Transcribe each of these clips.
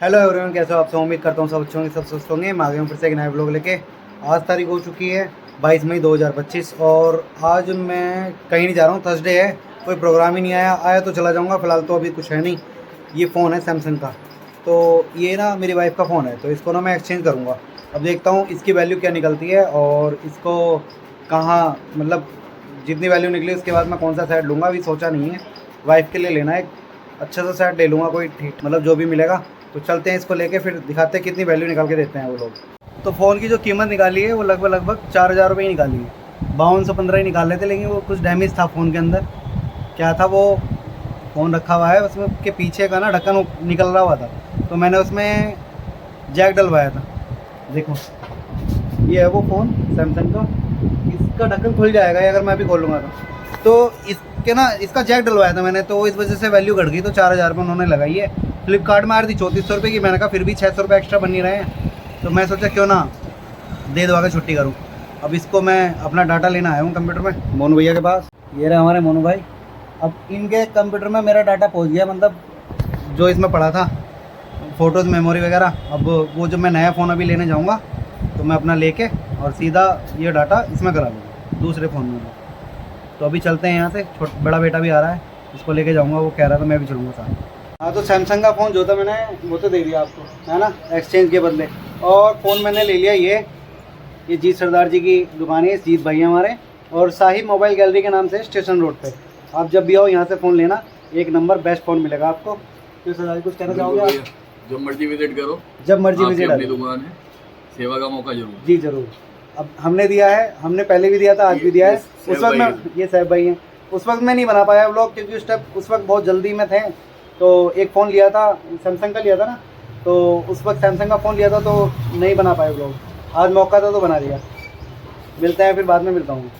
Hello everyone, कैसे हो आप सब। उम्मीद करता हूँ सब अच्छे होंगे, सब स्वस्थ होंगे। मैं आ गया हूँ फिर से एक नया ब्लॉग लेके। आज तारीख हो चुकी है 22 मई 2025 और आज मैं कहीं नहीं जा रहा हूँ। थर्सडे है, कोई प्रोग्राम ही नहीं आया तो चला जाऊँगा। फ़िलहाल तो अभी कुछ है नहीं। ये फ़ोन है सैमसंग का, तो ये ना मेरी वाइफ का फ़ोन है, तो इसको ना मैं एक्सचेंज करूँगा। अब देखता हूँ इसकी वैल्यू क्या निकलती है और इसको कहाँ, मतलब जितनी वैल्यू निकली उसके बाद मैं कौन सा सेट लूँगा अभी सोचा नहीं है। वाइफ के लिए लेना है, अच्छा सा सेट ले लूँगा, कोई ठीक मतलब जो भी मिलेगा। तो चलते हैं इसको लेके, फिर दिखाते हैं कितनी वैल्यू निकाल के देते हैं वो लोग। तो फ़ोन की जो कीमत निकाली है वो लगभग 4,000 रुपये ही निकाली है। 5215 ही निकाल लेते, लेकिन वो कुछ डैमेज था फ़ोन के अंदर। क्या था, वो फ़ोन रखा हुआ है उसमें के पीछे का ना ढक्कन निकल रहा हुआ था, तो मैंने उसमें जैक डलवाया था। देखो ये है वो फ़ोन सैमसंग का। इसका ढक्कन खुल जाएगा अगर मैं अभी खोलूँगा तो इसके ना इसका जैक डलवाया था मैंने, तो इस वजह से वैल्यू घट गई। तो 4,000 रुपये उन्होंने लगाई है। फ्लिपकार्ट में आ रही थी 3400 रुपये की। मैंने कहा फिर भी 600 रुपये एक्स्ट्रा बन ही रहे हैं, तो मैं सोचा क्यों ना दे दवा के छुट्टी करूँ। अब इसको मैं अपना डाटा लेना आया हूँ कंप्यूटर में मोनू भैया के पास। ये रहे हमारे मोनू भाई। अब इनके कंप्यूटर में मेरा डाटा पहुँच गया, मतलब जो इसमें पड़ा था, फ़ोटोज़, मेमोरी वगैरह। अब वो जब मैं नया फ़ोन अभी लेने जाऊँगा तो मैं अपना लेके और सीधा ये डाटा इसमें करा लूँगा दूसरे फ़ोन में। तो अभी चलते हैं यहाँ से। बड़ा बेटा भी आ रहा है, इसको लेके जाऊँगा। वो कह रहा था मैं भी चलूँगा साथ। हाँ, तो सैमसंग का फ़ोन जो था मैंने वो तो दे दिया आपको, है ना, एक्सचेंज के बदले। और फ़ोन मैंने ले लिया ये जीत सरदार जी की दुकान है, जीत भाई हमारे, और साहिब मोबाइल गैलरी के नाम से स्टेशन रोड पे। आप जब भी आओ यहाँ से फ़ोन लेना, एक नंबर बेस्ट फ़ोन मिलेगा आपको। तो सरदार जी कुछ कहना चाहोगे आप? जब मर्जी विजिट करो, जब मर्जी विजिट अपनी दुकान है, सेवा का मौका जरूर। जी ज़रूर। अब हमने दिया है, हमने पहले भी दिया था, आज भी दिया है। उस वक्त मैं, ये साहब भाई हैं, उस वक्त मैं नहीं बना पाया व्लॉग क्योंकि उस वक्त बहुत जल्दी में थे। तो एक फ़ोन लिया था, सैमसंग का लिया था ना, तो उस वक्त सैमसंग का फ़ोन लिया था तो नहीं बना पाया व्लॉग। आज मौका था तो बना दिया। मिलते हैं फिर, बाद में मिलता हूँ।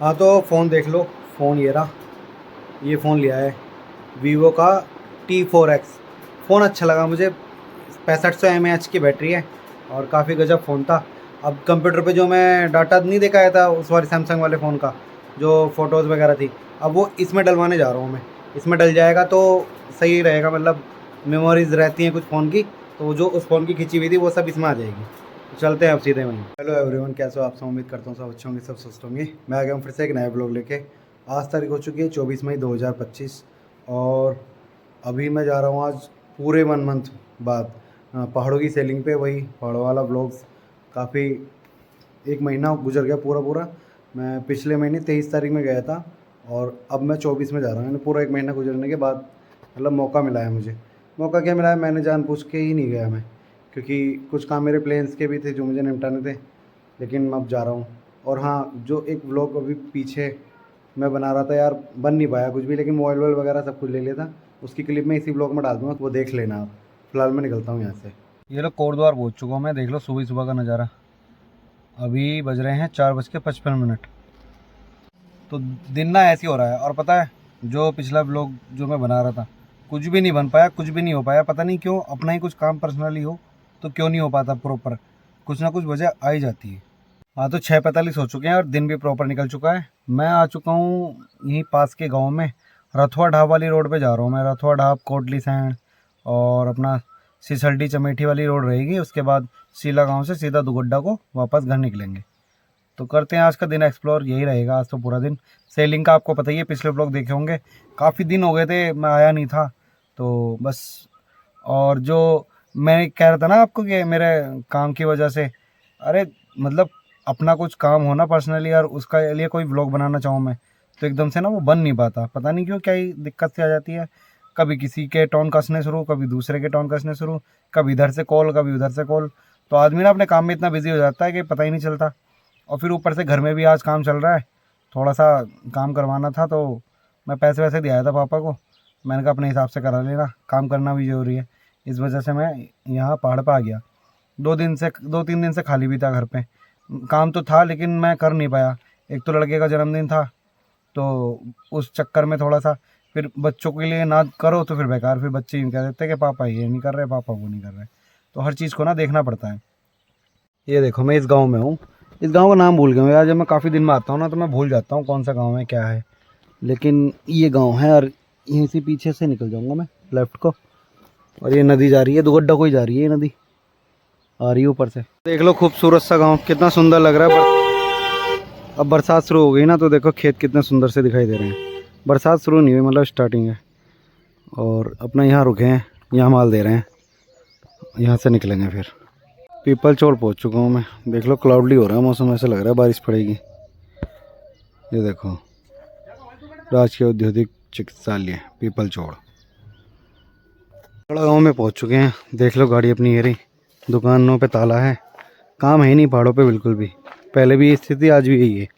हाँ, तो फ़ोन देख लो। फ़ोन ये रहा, ये फ़ोन लिया है वीवो का T4X। फ़ोन अच्छा लगा मुझे। 6500 mAh की बैटरी है और काफ़ी गजब फ़ोन था। अब कंप्यूटर पे जो मैं डाटा नहीं देखा आया था उस वाले सैमसंग वाले फ़ोन का, जो फ़ोटोज़ वगैरह थी, अब वो इसमें डलवाने जा रहा हूँ मैं। इसमें डल जाएगा तो सही रहेगा, मतलब मेमोरीज़ रहती हैं कुछ फ़ोन की, तो जो उस फ़ोन की खिंची हुई थी वो सब इसमें आ जाएगी। तो चलते हैं अब सीधे वहीं। हेलो एवरीवन, कैसे हो आप सब। उम्मीद करता हूँ सब अच्छे होंगे, सब स्वस्थ होंगे। मैं आ गया हूँ फिर से एक नया ब्लॉग लेके। आज तारीख हो चुकी है 24 मई 2025 और अभी मैं जा रहा हूँ आज पूरे 1 मंथ बाद पहाड़ों की सेलिंग पे। वही पहाड़ों वाला ब्लॉग्स काफ़ी, 1 महीना गुजर गया पूरा। मैं पिछले महीने 23 तारीख में गया था और अब मैं 24 में जा रहा हूँ। यानी पूरा 1 महीना गुजरने के बाद मतलब मौका मिला है मुझे। मौका क्या मिला है, मैंने जानबूझ के ही नहीं गया मैं, क्योंकि कुछ काम मेरे प्लेन्स के भी थे जो मुझे निपटाने थे, लेकिन मैं अब जा रहा हूँ। और हाँ, जो एक व्लॉग अभी पीछे मैं बना रहा था यार, बन नहीं पाया कुछ भी, लेकिन मोबाइल वगैरह सब कुछ ले लिया था। उसकी क्लिप मैं इसी ब्लॉग में डाल दूँगा, वो देख लेना आप। फिलहाल मैं निकलता हूँ यहाँ से। ये लो कोटद्वार पहुँच चुका हूँ मैं। देख लो सुबह सुबह का नज़ारा। अभी बज रहे हैं 4:55। तो दिन ना ऐसे ही हो रहा है। और पता है, जो पिछला ब्लॉग जो मैं बना रहा था, कुछ भी नहीं बन पाया, कुछ भी नहीं हो पाया। पता नहीं क्यों, अपना ही कुछ काम पर्सनली हो तो क्यों नहीं हो पाता प्रॉपर, कुछ ना कुछ वजह आ ही जाती है। हाँ, तो 6:45 हो चुके हैं और दिन भी प्रॉपर निकल चुका है। मैं आ चुका हूँ यहीं पास के गांव में। रथुआ ढाब वाली रोड पे जा रहा हूँ मैं। रथुआ ढाब, कोटली सैंड और अपना सिसल्टी चमेठी वाली रोड रहेगी। उसके बाद सीला गांव से सीधा दुगड्डा को वापस घर निकलेंगे। तो करते हैं आज का दिन एक्सप्लोर, यही रहेगा आज तो पूरा दिन। सेलिंग का आपको पता ही है, पिछले ब्लॉग देखे होंगे। काफ़ी दिन हो गए थे मैं आया नहीं था, तो बस। और जो मैं कह रहा था ना आपको कि मेरे काम की वजह से, अरे मतलब अपना कुछ काम हो ना पर्सनली, और उसका लिए कोई व्लॉग बनाना चाहूँ मैं, तो एकदम से ना वो बन नहीं पाता। पता नहीं क्यों, क्या ही दिक्कत सी आ जाती है। कभी किसी के टोन कसने शुरू, कभी दूसरे के टोन कसने शुरू, कभी इधर से कॉल, कभी उधर से कॉल। तो आदमी ना अपने काम में इतना बिजी हो जाता है कि पता ही नहीं चलता। और फिर ऊपर से घर में भी आज काम चल रहा है, थोड़ा सा काम करवाना था, तो मैं पैसे वैसे दिया था पापा को। मैंने कहा अपने हिसाब से करा लेना, काम करना भी ज़रूरी है। इस वजह से मैं यहाँ पहाड़ पर आ गया। 2-3 दिन से खाली भी था घर पे। काम तो था लेकिन मैं कर नहीं पाया। एक तो लड़के का जन्मदिन था, तो उस चक्कर में थोड़ा सा, फिर बच्चों के लिए ना करो तो फिर बेकार, फिर बच्चे यूँ कह देते हैं कि पापा ये नहीं कर रहे, पापा वो नहीं कर रहे। तो हर चीज़ को ना देखना पड़ता है। ये देखो मैं इस गांव में हूँ। इस गांव का नाम भूल गया हूँ यार। जब मैं काफ़ी दिन में आता हूँ ना तो मैं भूल जाता हूँ कौन सा गांव है, क्या है। लेकिन ये गांव है और यहीं से पीछे से निकल जाऊँगा मैं लेफ़्ट को। और ये नदी जा रही है, दुगड्डा कोई जा रही है, ये नदी आ रही है ऊपर से। देख लो खूबसूरत सा गांव, कितना सुंदर लग रहा है। अब बरसात शुरू हो गई ना, तो देखो खेत कितने सुंदर से दिखाई दे रहे हैं। बरसात शुरू नहीं हुई, मतलब स्टार्टिंग है। और अपना यहाँ रुके हैं, यहाँ माल दे रहे हैं, यहाँ से निकलेंगे फिर। पीपल चोड़ पहुँच चुका हूँ मैं। देख लो क्लाउडली हो रहा है मौसम, ऐसा लग रहा है बारिश पड़ेगी। ये देखो राजकीय औद्योगिक चिकित्सालय पीपल चोड़, बड़ा गाँव में पहुँच चुके हैं। देख लो गाड़ी अपनी ये रही, दुकानों पे ताला है, काम है ही नहीं पहाड़ों पे बिल्कुल भी। पहले भी ये स्थिति, आज भी यही है।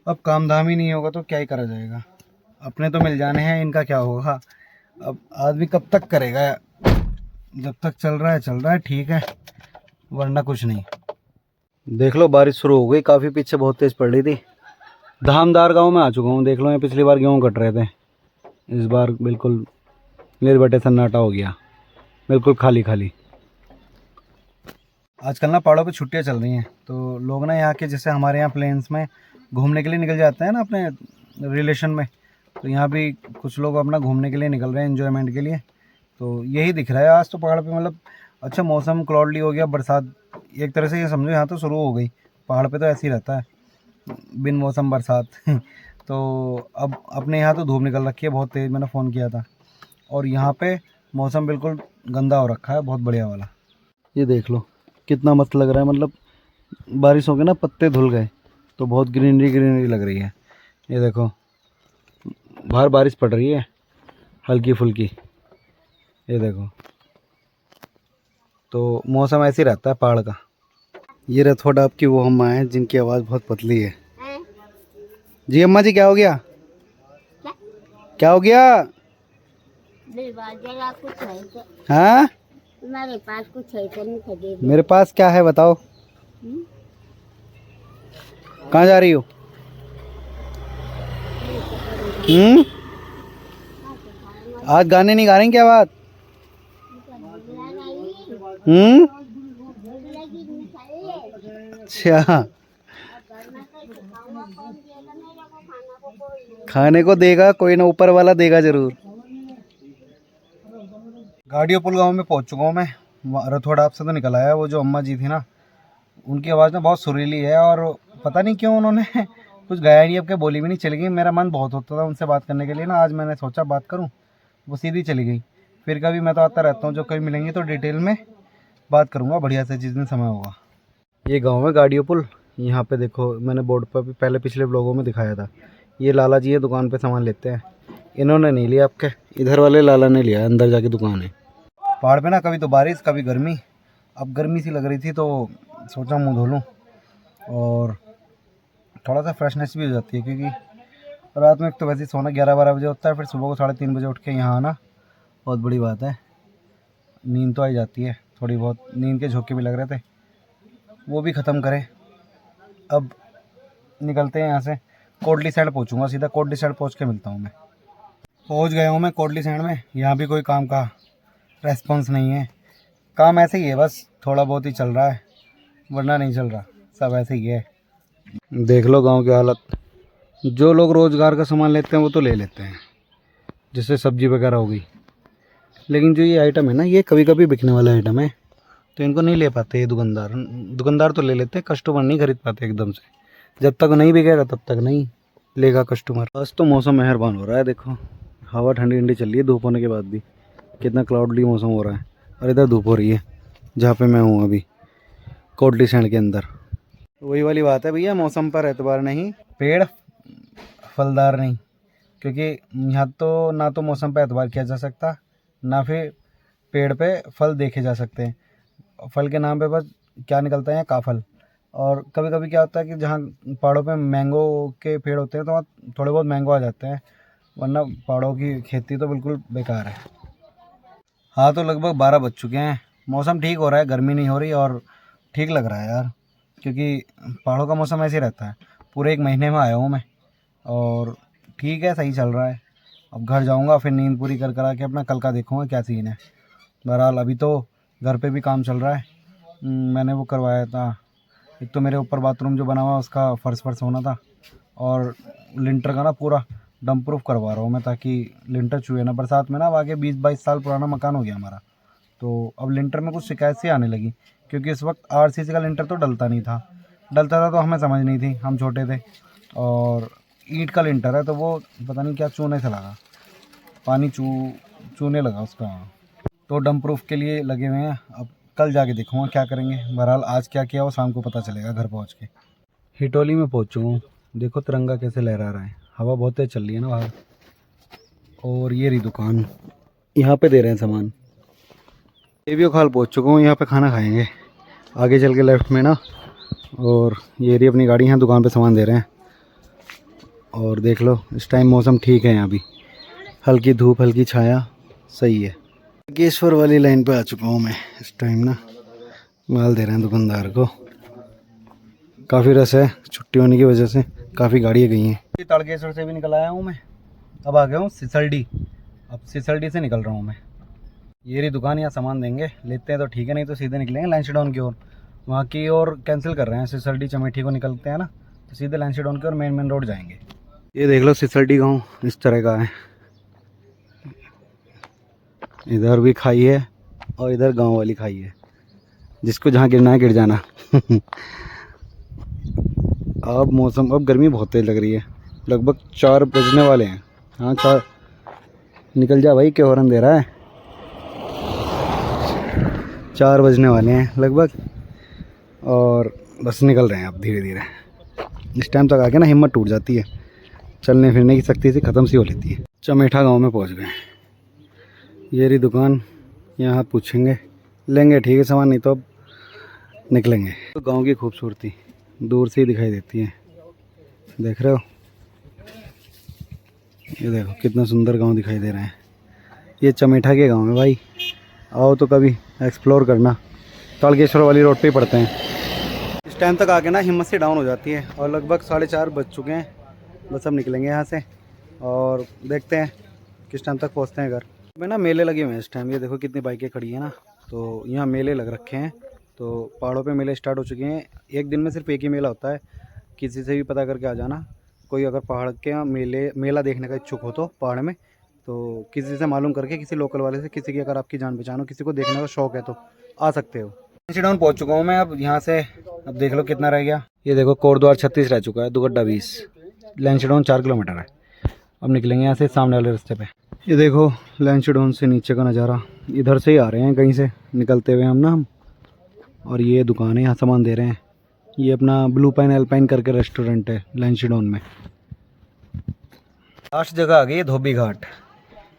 अब काम धाम ही नहीं होगा तो क्या ही करा जाएगा। अपने तो मिल जाने हैं, इनका क्या होगा। अब आदमी कब तक करेगा, जब तक चल रहा है ठीक है, वरना कुछ नहीं। देख लो बारिश शुरू हो गई, काफ़ी पीछे बहुत तेज़ पड़ रही थी। धामदार गांव में आ चुका हूँ। देख लो, यहाँ पिछली बार गेहूँ कट रहे थे, इस बार बिल्कुल निर्भटे सन्नाटा हो गया, बिल्कुल खाली खाली। आजकल ना पहाड़ों पे छुट्टियां चल रही हैं, तो लोग ना यहाँ के, जैसे हमारे यहाँ प्लेन्स में घूमने के लिए निकल जाते हैं ना अपने रिलेशन में, तो यहाँ भी कुछ लोग अपना घूमने के लिए निकल रहे हैं, एंजॉयमेंट के लिए। तो यही दिख रहा है आज तो पहाड़ पे, मतलब अच्छा मौसम क्लाउडली हो गया, बरसात एक तरह से ये समझो यहाँ तो शुरू हो गई। पहाड़ पे तो ऐसे ही रहता है, बिन मौसम बरसात। तो अब अपने यहाँ तो धूप निकल रखी है बहुत तेज़, मैंने फ़ोन किया था। और यहाँ पे मौसम बिल्कुल गंदा हो रखा है, बहुत बढ़िया वाला। ये देख लो कितना मस्त लग रहा है, मतलब बारिश हो गई ना, पत्ते धुल गए तो बहुत ग्रीनरी लग रही है। ये देखो बाहर बारिश पड़ रही है हल्की फुल्की, ये देखो। तो मौसम ऐसे ही रहता है पहाड़ का। ये रथोड़ा आपकी वो अम्मा है जिनकी आवाज़ बहुत पतली है। जी अम्मा जी, क्या हो गया? क्या हो गया? हाँ मेरे पास कुछ है तो नहीं दे। मेरे पास क्या है बताओ? कहाँ जा रही हो? आज गाने नहीं गा रही क्या बात? अच्छा, खाने को देगा कोई ना, ऊपर वाला देगा जरूर। गाड़ियोपुल गांव में पहुंच चुका हूँ मैं। रथोड़ा आपसे तो निकल आया। वो जो अम्मा जी थी ना, उनकी आवाज़ ना बहुत सुरीली है, और पता नहीं क्यों उन्होंने कुछ गाया नहीं, अब के बोली भी नहीं, चली गई। मेरा मन बहुत होता था उनसे बात करने के लिए ना, आज मैंने सोचा बात करूं, वो सीधी चली गई। फिर कभी मैं तो आता रहता हूं, जो कभी मिलेंगे तो डिटेल में बात करूंगा बढ़िया से, जिस दिन समय होगा। ये गांव है गाड़ियोपुल। यहाँ पे देखो, मैंने बोर्ड पर भी पहले पिछले ब्लॉगों में दिखाया था। ये लाला जी है, दुकान पे सामान लेते हैं। इन्होंने नहीं लिया, आपके इधर वाले लाला ने लिया, अंदर जाके दुकान है। पहाड़ पे ना कभी तो बारिश कभी गर्मी। अब गर्मी सी लग रही थी तो सोचा मुँह धो लूँ, और थोड़ा सा फ्रेशनेस भी हो जाती है, क्योंकि रात में एक तो वैसे ही सोना 11-12 बजे होता है, फिर सुबह को 3:30 बजे उठ के यहाँ आना बहुत बड़ी बात है। नींद तो आई जाती है थोड़ी बहुत, नींद के झोंके भी लग रहे थे, वो भी ख़त्म करें। अब निकलते हैं यहाँ से। कोटली साइड पहुँचूँगा सीधा, कोटली साइड पहुँच के मिलता हूँ मैं। पहुँच गया हूँ मैं कोटली साइड में। यहाँ भी कोई काम का रेस्पॉन्स नहीं है, काम ऐसे ही है, बस थोड़ा बहुत ही चल रहा है, वरना नहीं चल रहा, सब ऐसे ही है। देख लो गांव की हालत। जो लोग रोज़गार का सामान लेते हैं वो तो ले लेते हैं, जैसे सब्जी वगैरह हो गई, लेकिन जो ये आइटम है ना, ये कभी कभी बिकने वाला आइटम है, तो इनको नहीं ले पाते ये दुकानदार तो ले लेते हैं, कस्टमर नहीं खरीद पाते एकदम से। जब तक नहीं बिकेगा तब तक नहीं लेगा कस्टमर। बस तो मौसम मेहरबान हो रहा है, देखो हवा ठंडी ठंडी चल रही है, धूप होने के बाद भी कितना क्लाउडली मौसम हो रहा है। और इधर धूप हो रही है जहाँ पे मैं हूँ अभी, कोटली सैंड के अंदर। वही वाली बात है भैया, मौसम पर एतबार नहीं, पेड़ फलदार नहीं। क्योंकि यहाँ तो ना तो मौसम पर एतबार किया जा सकता, ना फिर पेड़ पे फल देखे जा सकते हैं। फल के नाम पे बस क्या निकलता है यहाँ, काफल। और कभी कभी क्या होता है कि जहाँ पहाड़ों पे मैंगो के पेड़ होते हैं तो वहाँ थोड़े बहुत मैंगो आ जाते हैं, वरना पहाड़ों की खेती तो बिल्कुल बेकार है। हाँ, तो लगभग 12 बज चुके हैं। मौसम ठीक हो रहा है, गर्मी नहीं हो रही, और ठीक लग रहा है यार, क्योंकि पहाड़ों का मौसम ऐसे ही रहता है। पूरे 1 महीने में आया हूँ मैं, और ठीक है, सही चल रहा है। अब घर जाऊँगा, फिर नींद पूरी करा के अपना कल का देखूँगा क्या सीन है। बहरहाल अभी तो घर पे भी काम चल रहा है। मैंने वो करवाया था, एक तो मेरे ऊपर बाथरूम जो बना हुआ उसका फर्श होना था, और लिंटर का ना पूरा डंप प्रूफ करवा रहा हूँ मैं, ताकि लिंटर चुए ना बरसात में ना। अब आगे 20-22 साल पुराना मकान हो गया हमारा, तो अब लिंटर में कुछ शिकायत सी आने लगी, क्योंकि इस वक्त आरसीसी का लिंटर तो डलता नहीं था, डलता था तो हमें समझ नहीं थी, हम छोटे थे। और ईंट का लिंटर है तो वो पता नहीं क्या चूने से लगा, पानी चूने लगा उसका। तो डंप प्रूफ के लिए लगे हुए हैं। अब कल जाके देखूँगा क्या करेंगे। बहरहाल आज क्या किया वो शाम को पता चलेगा घर पहुँच के। हिटोली में पहुँच चुका हूँ। देखो तिरंगा कैसे लहरा रहा है, हवा बहुत तेज चल रही है ना बाहर। और ये रही दुकान, यहाँ पे दे रहे हैं सामान। देवियो खाल पहुँच चुका हूँ, यहाँ पे खाना खाएंगे आगे चल के लेफ्ट में ना। और ये रही अपनी गाड़ी, यहाँ दुकान पे सामान दे रहे हैं। और देख लो इस टाइम मौसम ठीक है, यहाँ भी हल्की धूप हल्की छाया, सही है। केश्वर वाली लाइन पे आ चुका हूँ मैं इस टाइम ना। माल दे रहे हैं दुकानदार को, काफ़ी रस है, छुट्टी होने की वजह से काफ़ी गाड़ियाँ गई हैं। ताड़केश्वर से भी निकल आया हूँ मैं, अब आ गया हूँ सिसलडी। अब सिसलडी से निकल रहा हूँ मैं। ये रही दुकान, यहाँ सामान देंगे, लेते हैं तो ठीक है, नहीं तो सीधे निकलेंगे लैंसडाउन की ओर। वहाँ की ओर कैंसिल कर रहे हैं, सिसलडी चमेठी को निकलते हैं ना, तो सीधे लैंसडाउन की ओर मेन रोड जाएंगे। ये देख लो सिसलडी गाँव इस तरह का है, इधर भी खाई है और इधर गांव वाली खाई है, जिसको जहाँ गिरना है गिर जाना। अब मौसम, अब गर्मी बहुत तेज लग रही है, लगभग 4 बजने वाले हैं। हाँ 4, निकल जा भाई, क्या हॉर्न दे रहा है। 4 बजने वाले हैं लगभग, और बस निकल रहे हैं अब धीरे धीरे। इस टाइम तक आके ना हिम्मत टूट जाती है, चलने फिरने की शक्ति सी ख़त्म सी हो लेती है। चमेठा गाँव में पहुँच गए। ये रही दुकान, यहाँ पूछेंगे लेंगे ठीक है सामान, नहीं तो अब निकलेंगे। तो गांव की खूबसूरती दूर से ही दिखाई देती है, देख रहे हो। ये देखो कितना सुंदर गांव दिखाई दे रहा है। ये चमेठा के गांव है भाई, आओ तो कभी एक्सप्लोर करना। ताड़केश्वर वाली रोड पे ही पड़ते हैं। इस टाइम तक आके ना हिम्मत से डाउन हो जाती है, और लगभग 4:30 बज चुके हैं। बस अब निकलेंगे यहाँ से और देखते हैं किस टाइम तक पहुँचते हैं घर में। ना मेले लगे हुए हैं इस टाइम, ये देखो कितनी बाइकें खड़ी हैं ना, तो यहाँ मेले लग रखे हैं। तो पहाड़ों पे मेले स्टार्ट हो चुके हैं। एक दिन में सिर्फ एक ही मेला होता है, किसी से भी पता करके आ जाना। कोई अगर पहाड़ के यहाँ मेला देखने का इच्छुक हो तो पहाड़ में, तो किसी से मालूम करके, किसी लोकल वाले से, किसी की अगर आपकी जान पहचान हो, किसी को देखने का शौक है तो आ सकते हो। लैंसडाउन पहुँच चुका हूँ मैं अब यहाँ से। अब देख लो कितना रह गया। ये देखो कोटद्वार 36 रह चुका है, दुगड्डा 20, लैंसडाउन 4 किलोमीटर है। अब निकलेंगे यहाँ से सामने वाले रास्ते पे। ये देखो लैंसडाउन से नीचे का नज़ारा, इधर से ही आ रहे हैं कहीं से निकलते हुए हम। और ये दुकान है, यहाँ सामान दे रहे हैं। ये अपना ब्लू पाइन एल्पाइन करके रेस्टोरेंट है लैंसडाउन में। लास्ट जगह आ गई है धोबी घाट,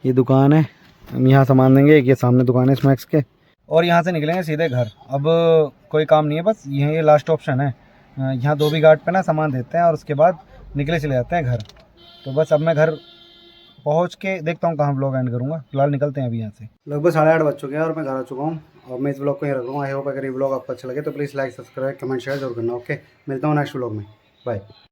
ये दुकान है, हम यहाँ सामान देंगे। ये सामने दुकान है स्नैक्स के, और यहाँ से निकलेंगे सीधे घर। अब कोई काम नहीं है, बस ये लास्ट ऑप्शन है। यहाँ धोबी घाट पे ना सामान देते हैं और उसके बाद निकले चले जाते हैं घर। तो बस अब मैं घर पहुँच के देखता हूँ कहाँ व्लॉग एंड करूँगा। फिलहाल निकलते हैं अभी यहाँ से। लगभग 8:30 बज चुके हैं और मैं घर आ चुका हूँ, और मैं इस व्लॉग को यहीं रख लूँगा। आई होप अगर ये व्लॉग आपको अच्छा लगे तो please like subscribe comment share जरूर करना। ओके, मिलता हूँ नेक्स्ट व्लॉग में, बाय।